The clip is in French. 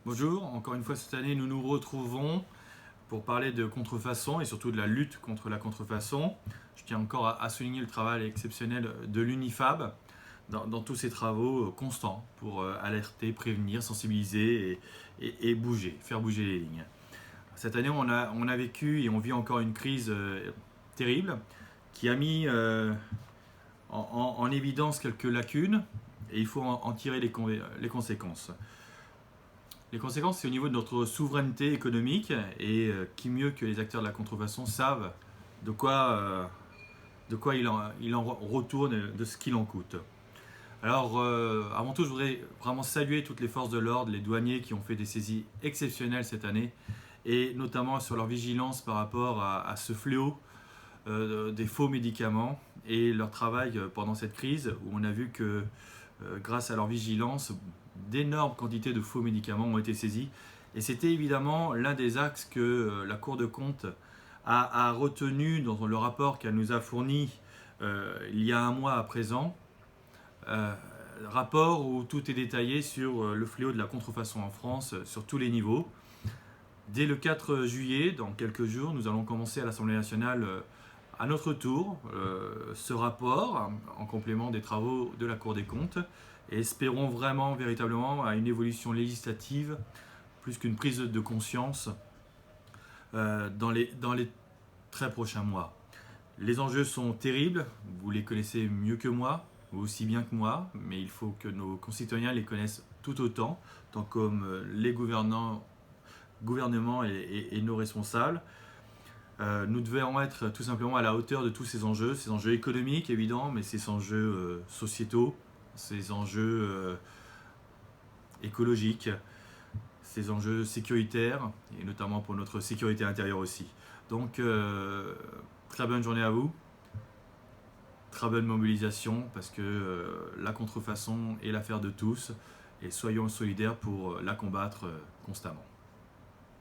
Bonjour, encore une fois cette année nous nous retrouvons pour parler de contrefaçon et surtout de la lutte contre la contrefaçon. Je tiens encore à souligner le travail exceptionnel de l'UNIFAB dans tous ses travaux constants pour alerter, prévenir, sensibiliser et bouger, faire bouger les lignes. Cette année on a vécu et on vit encore une crise terrible qui a mis en évidence quelques lacunes et il faut en tirer les conséquences. Les conséquences, c'est au niveau de notre souveraineté économique et qui mieux que les acteurs de la contrefaçon savent de quoi, il en retourne, de ce qu'il en coûte. Alors, avant tout, je voudrais vraiment saluer toutes les forces de l'ordre, les douaniers qui ont fait des saisies exceptionnelles cette année et notamment sur leur vigilance par rapport à ce fléau des faux médicaments et leur travail pendant cette crise où on a vu que grâce à leur vigilance, d'énormes quantités de faux médicaments ont été saisis. Et c'était évidemment l'un des axes que la Cour de compte a retenu dans le rapport qu'elle nous a fourni il y a un mois à présent. Rapport où tout est détaillé sur le fléau de la contrefaçon en France, sur tous les niveaux. Dès le 4 juillet, dans quelques jours, nous allons commencer à l'Assemblée nationale à notre tour ce rapport en complément des travaux de la Cour des comptes et espérons vraiment, véritablement, à une évolution législative plus qu'une prise de conscience dans les très prochains mois. Les enjeux sont terribles, vous les connaissez mieux que moi, ou aussi bien que moi, mais il faut que nos concitoyens les connaissent tout autant, tant comme les gouvernements et nos responsables. Nous devons être tout simplement à la hauteur de tous ces enjeux économiques évidemment, mais ces enjeux sociétaux, ces enjeux écologiques, ces enjeux sécuritaires, et notamment pour notre sécurité intérieure aussi. Donc, très bonne journée à vous, très bonne mobilisation, parce que la contrefaçon est l'affaire de tous, et soyons solidaires pour la combattre constamment.